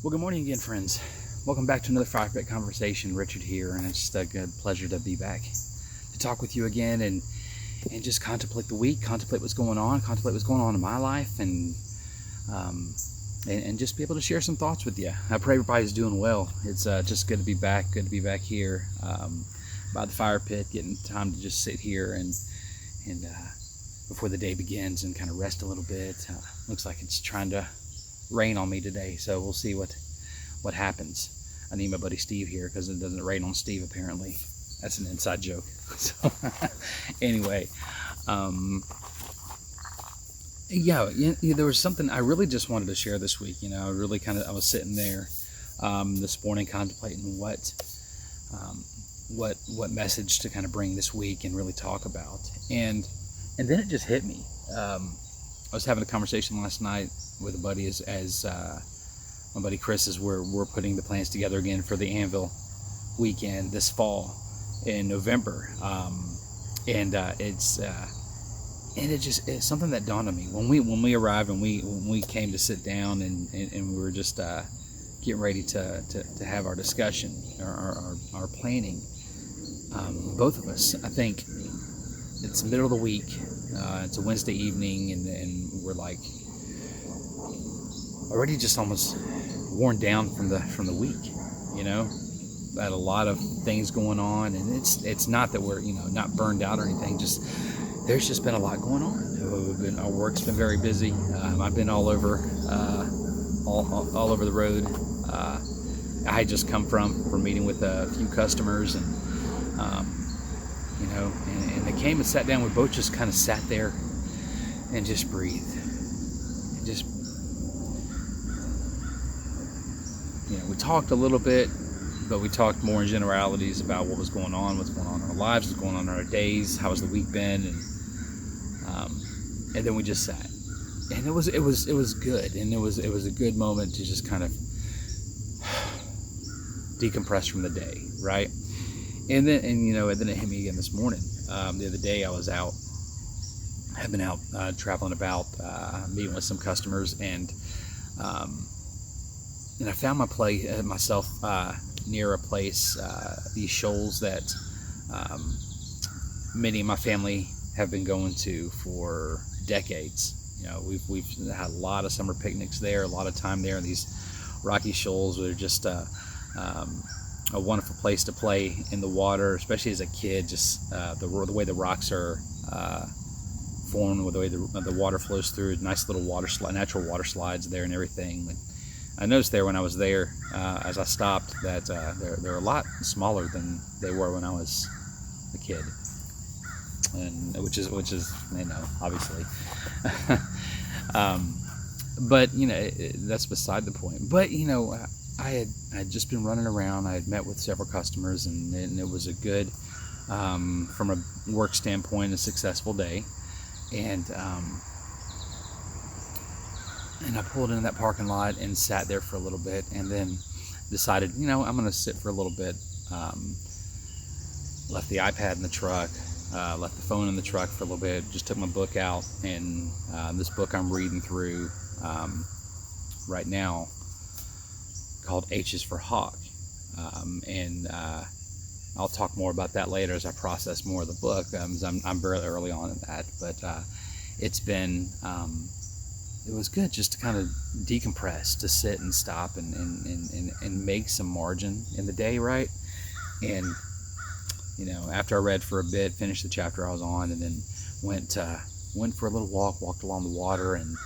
Well, good morning again, friends. Welcome back to another Firepit conversation. Richard here, and it's just a good pleasure to be back to talk with you again and just contemplate the week, contemplate what's going on in my life, um, and just be able to share some thoughts with you. I pray everybody's doing well. It's just good to be back. Good to be back here by the fire pit, getting time to just sit here and before the day begins and kind of rest a little bit. Looks like it's trying to rain on me today, so we'll see what happens. I need my buddy Steve here because it doesn't rain on Steve apparently. That's an inside joke. So anyway, there was something I really just wanted to share this week. I was sitting there this morning contemplating what message to kind of bring this week and really talk about, and then it just hit me. I was having a conversation last night with a buddy as my buddy Chris is we're putting the plans together again for the Anvil weekend this fall in November, and it's something that dawned on me when we arrived and we came to sit down and we were just getting ready to have our discussion, our planning. Both of us, I think it's the middle of the week, it's a Wednesday evening, and we're like already just almost worn down from the week. Had a lot of things going on, and it's not that we're not burned out or anything, just there's just been a lot going on. Our work's been very busy. I've been all over the road. I had just come from meeting with a few customers, and and they came and sat down. We both just kind of sat there and just breathed. We talked a little bit, but we talked more in generalities about what's going on in our lives, what's going on in our days, how has the week been, and then we just sat, and it was good, and it was a good moment to just kind of decompress from the day, right? And then it hit me again this morning. The other day I was out, have been out traveling about, meeting with some customers, and I found myself near a place, these shoals that many of my family have been going to for decades. We've had a lot of summer picnics there, a lot of time there in these rocky shoals. They're just a wonderful place to play in the water, especially as a kid. Just the way the rocks are formed, with the way the water flows through. Nice little natural water slides there and everything. I noticed there when I was there, as I stopped, that they're a lot smaller than they were when I was a kid, and which is obviously, but that's beside the point. But I had just been running around. I had met with several customers, and it was a good, from a work standpoint, a successful day, and I pulled into that parking lot and sat there for a little bit, and then decided, I'm going to sit for a little bit. Left the iPad in the truck, left the phone in the truck for a little bit, just took my book out, and this book I'm reading through right now, called H is for Hawk. And I'll talk more about that later as I process more of the book. I'm very early on in that, but it's been... it was good just to kind of decompress, to sit and stop and make some margin in the day, right? And after I read for a bit, finished the chapter I was on, and then went for a little walked along the water, and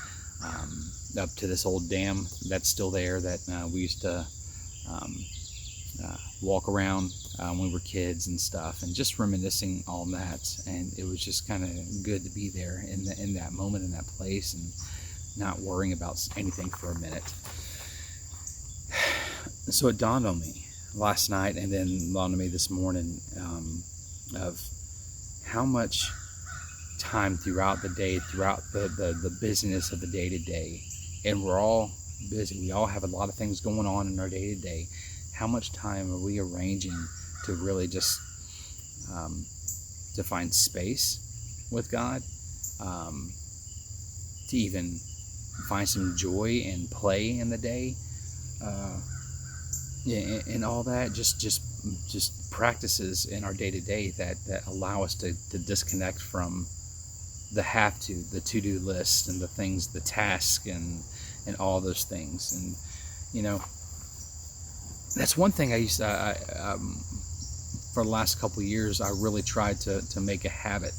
up to this old dam that's still there that we used to walk around when we were kids and stuff, and just reminiscing on that. And it was just kind of good to be there in that moment, in that place, and not worrying about anything for a minute. So it dawned on me last night, and then dawned on me this morning, of how much time throughout the day, throughout the busyness of the day-to-day, and we're all busy, we all have a lot of things going on in our day-to-day, how much time are we arranging to really just to find space with God, to even find some joy and play in the day, yeah, and all that, just practices in our day to day that allow us to disconnect from the have to, the to-do list, and the things, the task, and all those things. And that's one thing I used to, for the last couple of years, I really tried to make a habit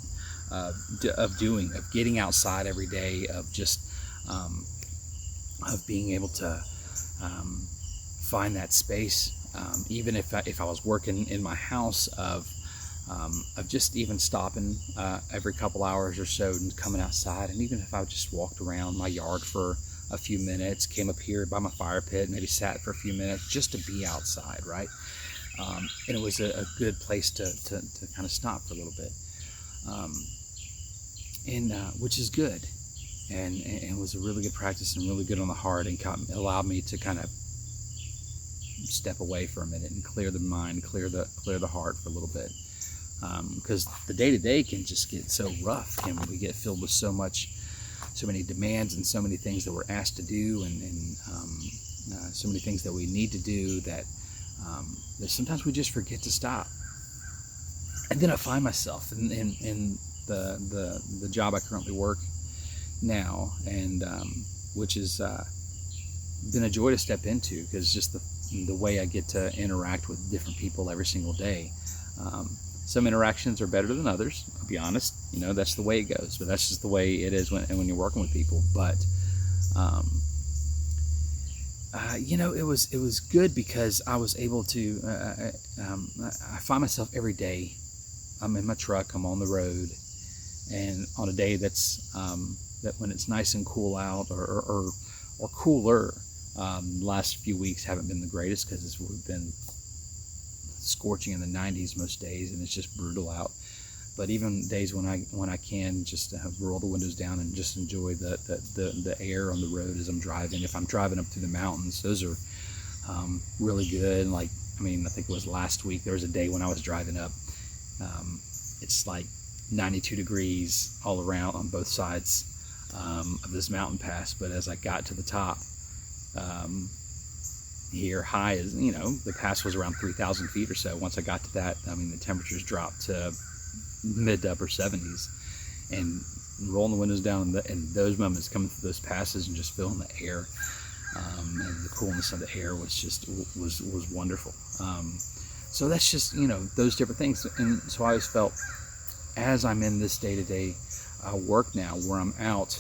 of doing, of getting outside every day, of just of being able to find that space, even if I was working in my house, of just even stopping every couple hours or so and coming outside. And even if I just walked around my yard for a few minutes, came up here by my fire pit, maybe sat for a few minutes just to be outside, right? And it was a good place to kind of stop for a little bit, which is good, and it was a really good practice and really good on the heart, and allowed me to kind of step away for a minute and clear the mind, clear the heart for a little bit, because the day-to-day can just get so rough, and we get filled with so many demands and so many things that we're asked to do, and so many things that we need to do, that sometimes we just forget to stop. And then I find myself in the job I currently work now, and which has been a joy to step into, because just the way I get to interact with different people every single day. Some interactions are better than others, I'll be honest. That's the way it goes, but that's just the way it is when you're working with people. But it was good, because I was able to I find myself every day, I'm in my truck, I'm on the road, and on a day that's that when it's nice and cool out, or cooler. The last few weeks haven't been the greatest, because we've been scorching in the 90s most days, and it's just brutal out. But even days when I can just roll the windows down and just enjoy the air on the road as I'm driving. If I'm driving up through the mountains, those are really good. Like, I think it was last week, there was a day when I was driving up. It's like 92 degrees all around on both sides of this mountain pass. But as I got to the top, here, high as, the pass was around 3,000 feet or so. Once I got to that, the temperatures dropped to mid to upper 70s, and rolling the windows down, and those moments coming through those passes and just feeling the air, and the coolness of the air was wonderful. So that's just, those different things. And so I always felt, as I'm in this day-to-day work now, where I'm out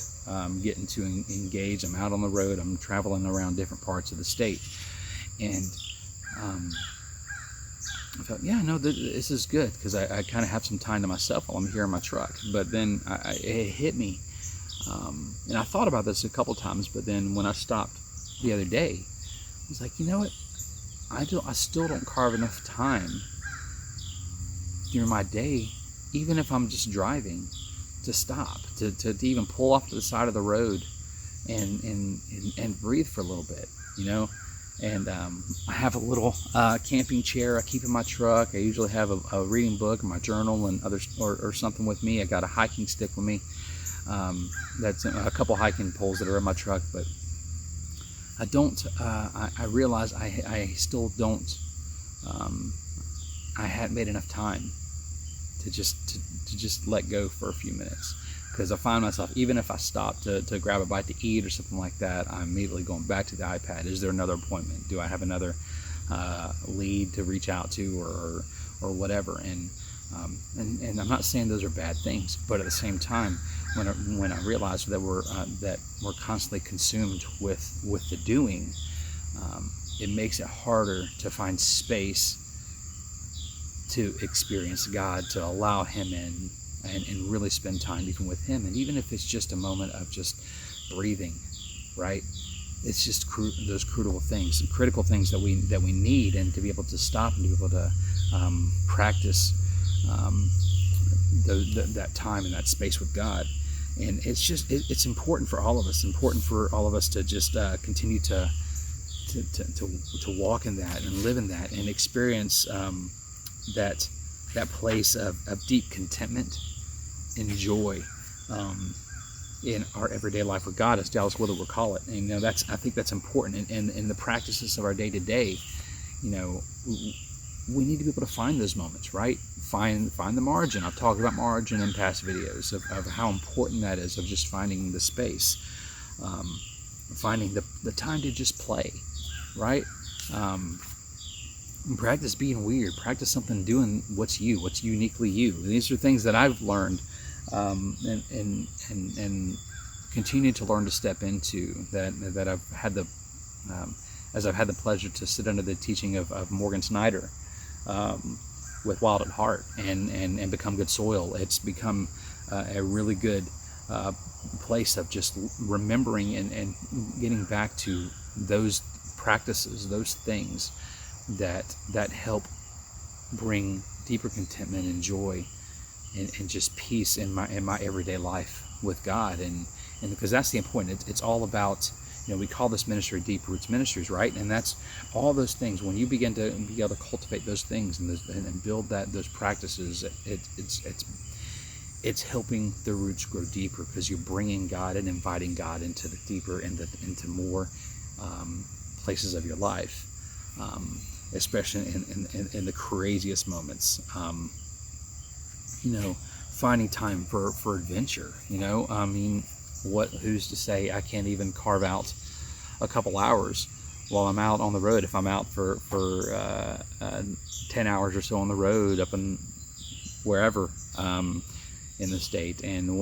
getting to engage, I'm out on the road, I'm traveling around different parts of the state, and I felt, this is good, because I kind of have some time to myself while I'm here in my truck. But then it hit me, and I thought about this a couple times, but then when I stopped the other day, I was like, you know what, I still don't carve enough time during my day, even if I'm just driving, to stop, to even pull off to the side of the road and breathe for a little bit, And I have a little camping chair I keep in my truck. I usually have a reading book, my journal, and others, or something with me. I got a hiking stick with me. That's a couple hiking poles that are in my truck, but I don't. I realize I still don't. I hadn't made enough time to just let go for a few minutes, because I find myself, even if I stop to grab a bite to eat or something like that, I'm immediately going back to the iPad. Is there another appointment? Do I have another lead to reach out to, or whatever? And I'm not saying those are bad things, but at the same time, when I realize that we're constantly consumed with the doing, it makes it harder to find space to experience God, to allow Him in, and really spend time even with Him. And even if it's just a moment of just breathing, right? It's just those critical things that we need, and to be able to stop and to be able to practice that time and that space with God. And it's important for all of us. Important for all of us to just continue to walk in that and live in that, and experience that place of deep contentment and joy, in our everyday life with God, as Dallas Willard would call it. And I think that's important. And in the practices of our day to day, we need to be able to find those moments, right? Find the margin. I've talked about margin in past videos of how important that is, of just finding the space, finding the time to just play, right? Practice being weird. Practice doing what's uniquely you. And these are things that I've learned, and continue to learn to step into. That I've had as I've had the pleasure to sit under the teaching of Morgan Snyder, with Wild at Heart, and become good soil. It's become a really good place of just remembering and getting back to those practices, those things that help bring deeper contentment and joy and just peace in my everyday life with God, and because that's the important. It's all about, we call this ministry Deep Roots Ministries, right? And that's all those things. When you begin to be able to cultivate those things and build those practices, it's helping the roots grow deeper, because you're bringing God and inviting God into the deeper, into more places of your life, especially in the craziest moments. Finding time for adventure. Who's to say I can't even carve out a couple hours while I'm out on the road? If I'm out for 10 hours or so on the road up in wherever in the state, and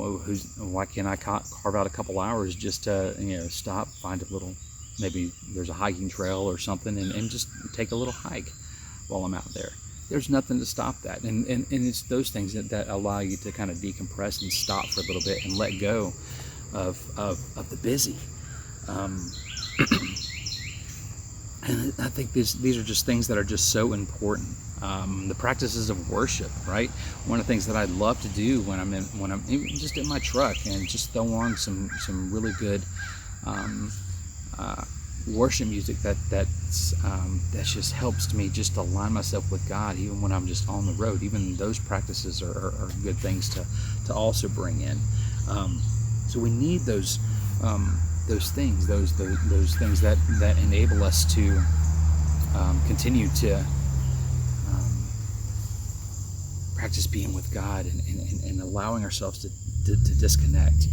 why can't I carve out a couple hours just to stop, find a little, maybe there's a hiking trail or something, and just take a little hike while I'm out there. There's nothing to stop that, and it's those things that allow you to kind of decompress and stop for a little bit and let go of the busy. And I think these are just things that are just so important. The practices of worship, right? One of the things that I love to do when I'm even just in my truck, and just throw on some really good worship music that just helps me just align myself with God, even when I'm just on the road. Even those practices are good things to also bring in. So we need those things, those things that enable us to continue to practice being with God, and allowing ourselves to disconnect,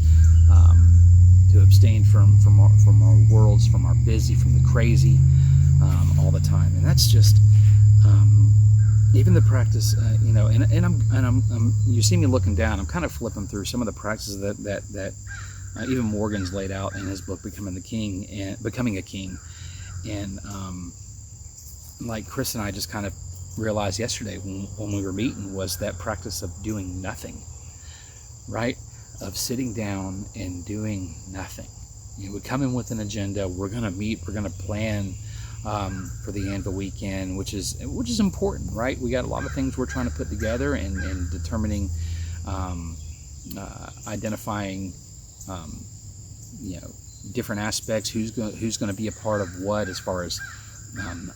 to abstain from our worlds, from our busy, from the crazy, all the time. And that's just even the practice, and I'm you see me looking down. I'm kind of flipping through some of the practices that even Morgan's laid out in his book, Becoming a King, and like Chris and I just kind of realized yesterday when we were meeting, was that practice of doing nothing, right? Of sitting down and doing nothing. We come in with an agenda. We're going to meet. We're going to plan for the end of the weekend, which is important, right? We got a lot of things we're trying to put together, and determining, identifying, different aspects. Who's going to be a part of what, as far as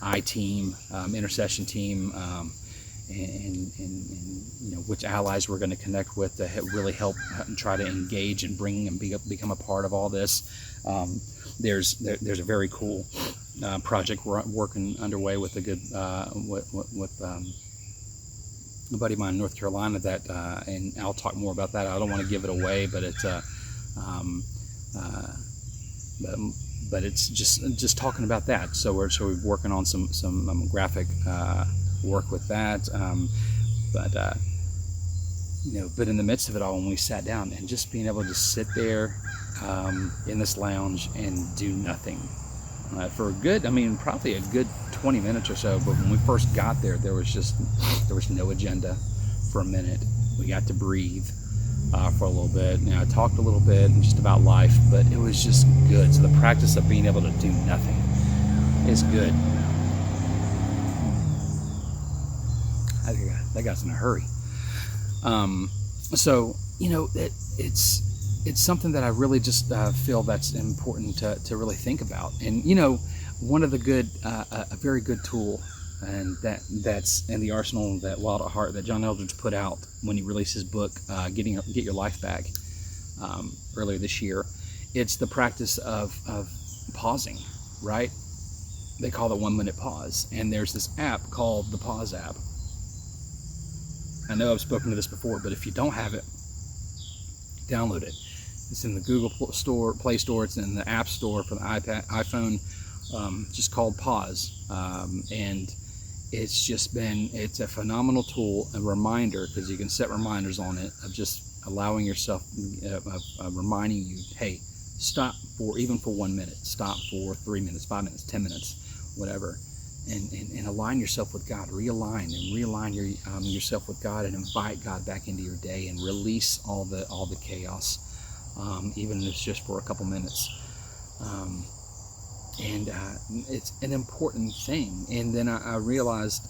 I-team, intercession team, and which allies we're going to connect with to really help and try to engage and bring and become a part of all this. There's a very cool project we're working underway with a good with a buddy of mine in North Carolina that and I'll talk more about that. I don't want to give it away, but it's but it's just talking about that. So we're working on some graphic work with that, but in the midst of it all, when we sat down and just being able to sit there in this lounge and do nothing for probably a good 20 minutes or so. But when we first got there, there was no agenda for a minute. We got to breathe for a little bit. I talked a little bit just about life, but it was just good. So the practice of being able to do nothing is good. That guy's in a hurry. So it's something that I really just feel that's important to really think about. And one of the good, a very good tool, and that's in the arsenal that Wild at Heart that John Eldredge put out when he released his book, Get Your Life Back. earlier this year. It's the practice of pausing, right? They call it 1 minute pause. And there's this app called the Pause app. I know I've spoken to this before, but if you don't have it, download it. It's in the Google Play Store. It's in the App Store for the iPhone, just called Pause. And it's a phenomenal tool, a reminder, because you can set reminders on it of just allowing yourself, reminding you, hey, stop even for 1 minute, stop for 3 minutes, 5 minutes, 10 minutes, whatever. And align yourself with God, realign yourself with God, and invite God back into your day and release all the chaos, even if it's just for a couple minutes. And it's an important thing. And then I realized,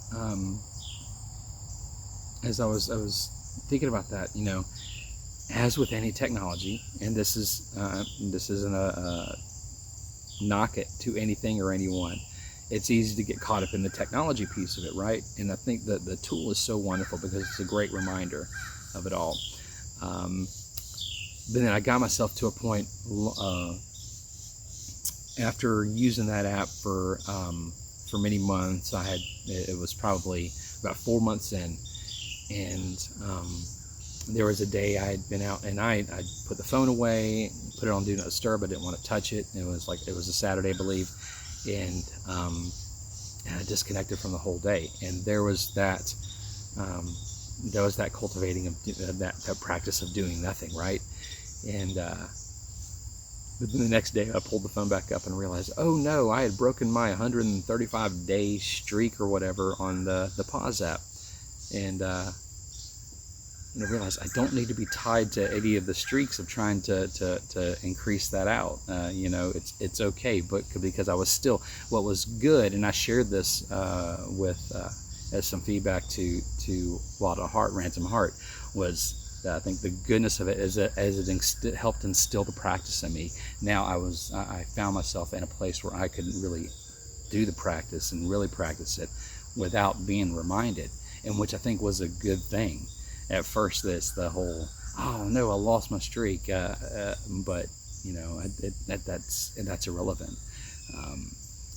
as I was thinking about that, as with any technology, and this isn't a knock it to anything or anyone. It's easy to get caught up in the technology piece of it, right? And I think that the tool is so wonderful because it's a great reminder of it all. But then I got myself to a point after using that app for many months. It was probably about 4 months in, and there was a day I had been out, and I put the phone away, put it on Do Not Disturb. I didn't want to touch it. It was a Saturday, I believe. And I disconnected from the whole day, and there was that cultivating of that practice of doing nothing, right? And but then the next day I pulled the phone back up and realized, oh no, I had broken my 135 day streak or whatever on the Pause app, and I realized I don't need to be tied to any of the streaks of trying to increase that out. It's okay, but because I was still, what was good, and I shared this as some feedback to Ransom Heart, was that I think the goodness of it is that as it helped instill the practice in me. Now I found myself in a place where I could really do the practice and really practice it without being reminded, and which I think was a good thing. At first, the whole, oh no, I lost my streak, but that's irrelevant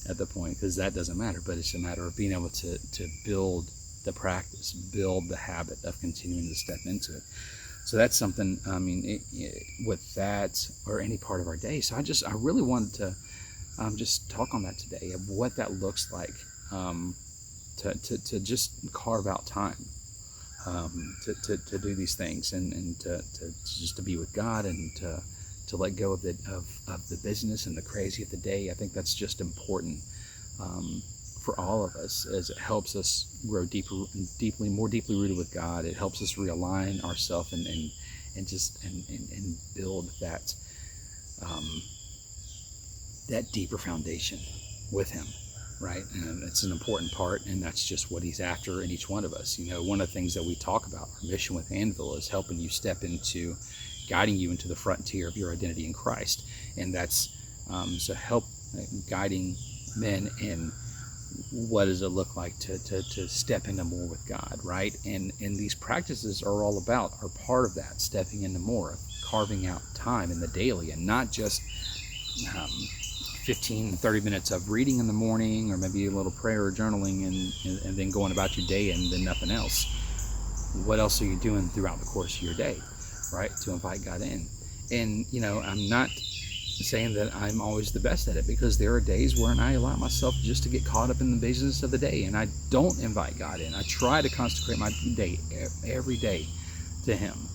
at the point, because that doesn't matter. But it's a matter of being able to build the practice, build the habit of continuing to step into it. So that's something. With that or any part of our day. So I really wanted to just talk on that today, of what that looks like, to just carve out time. To do these things, and to just to be with God, and to let go of the business and the crazy of the day. I think that's just important for all of us, as it helps us grow more deeply rooted with God. It helps us realign ourselves and build that deeper foundation with Him. Right, and it's an important part, and that's just what He's after in each one of us. One of the things that we talk about, our mission with Anvil, is helping you step into, guiding you into the frontier of your identity in Christ, and that's help guiding men in what does it look like to step into more with God, right? And these practices are part of that, stepping into more, carving out time in the daily, and not just 15-30 minutes of reading in the morning, or maybe a little prayer or journaling, and then going about your day, and then nothing else. What else are you doing throughout the course of your day, right, to invite God in? And I'm not saying that I'm always the best at it, because there are days where I allow myself just to get caught up in the business of the day, and I don't invite God in. I try to consecrate my day every day to Him,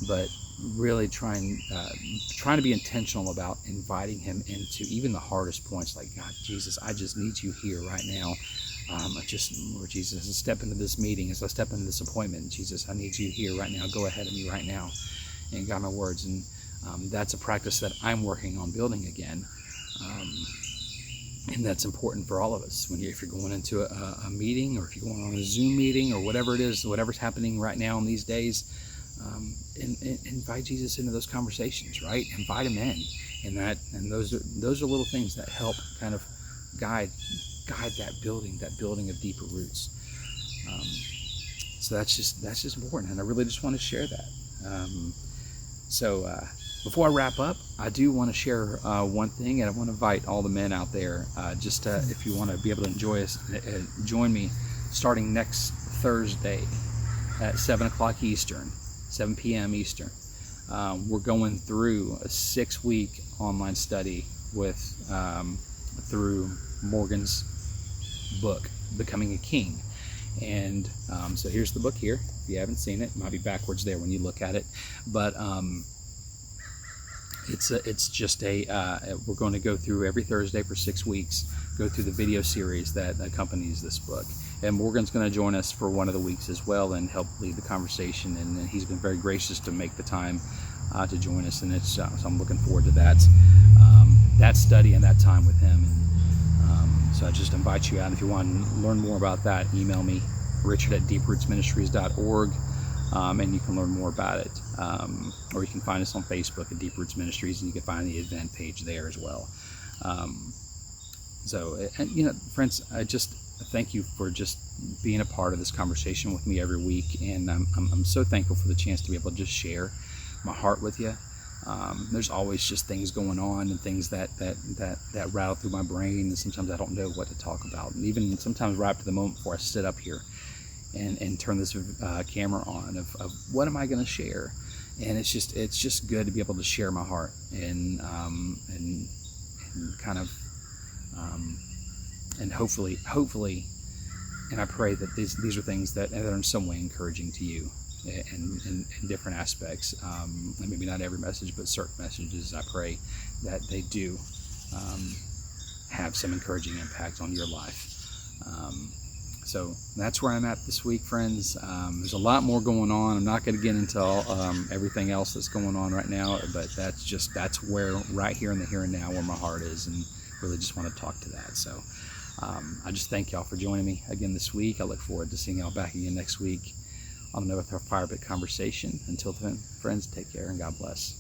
but really trying to be intentional about inviting Him into even the hardest points, like, God, Jesus, I just need you here right now. Lord Jesus, as I step into this meeting, as I step into this appointment, Jesus, I need you here right now. Go ahead of me right now and guide my words. And that's a practice that I'm working on building again. And that's important for all of us. If you're going into a meeting, or if you're going on a Zoom meeting, or whatever it is, whatever's happening right now in these days, invite Jesus into those conversations, right? Invite Him in, and those are little things that help kind of guide that building of deeper roots. So that's just important, and I really just want to share that. Before I wrap up, I do want to share one thing, and I want to invite all the men out there, if you want to be able to enjoy us, join me starting next Thursday at 7 o'clock Eastern, 7 p.m. Eastern. We're going through a 6-week online study through Morgan's book, Becoming a King. And so here's the book here. If you haven't seen it, it might be backwards there when you look at it, but it's just we're going to go through every Thursday for 6 weeks, go through the video series that accompanies this book. And Morgan's going to join us for one of the weeks as well and help lead the conversation. And he's been very gracious to make the time to join us. And so I'm looking forward to that study and that time with him. And so I just invite you out. If you want to learn more about that, email me, richard@deeprootsministries.org. And you can learn more about it. Or you can find us on Facebook at Deep Roots Ministries, and you can find the event page there as well. Friends, I just thank you for just being a part of this conversation with me every week, and I'm so thankful for the chance to be able to just share my heart with you. There's always just things going on and things that rattle through my brain, and sometimes I don't know what to talk about, and even sometimes right up to the moment before I sit up here and turn this camera on of what am I going to share. And it's just good to be able to share my heart and kind of and hopefully, and I pray that these are things that are in some way encouraging to you in different aspects. And maybe not every message, but certain messages, I pray that they do have some encouraging impact on your life. So that's where I'm at this week, friends. There's a lot more going on. I'm not going to get into everything else that's going on right now, but that's where, right here in the here and now, where my heart is, and really just want to talk to that. So I just thank y'all for joining me again this week. I look forward to seeing y'all back again next week on another Firepit conversation. Until then, friends, take care and God bless.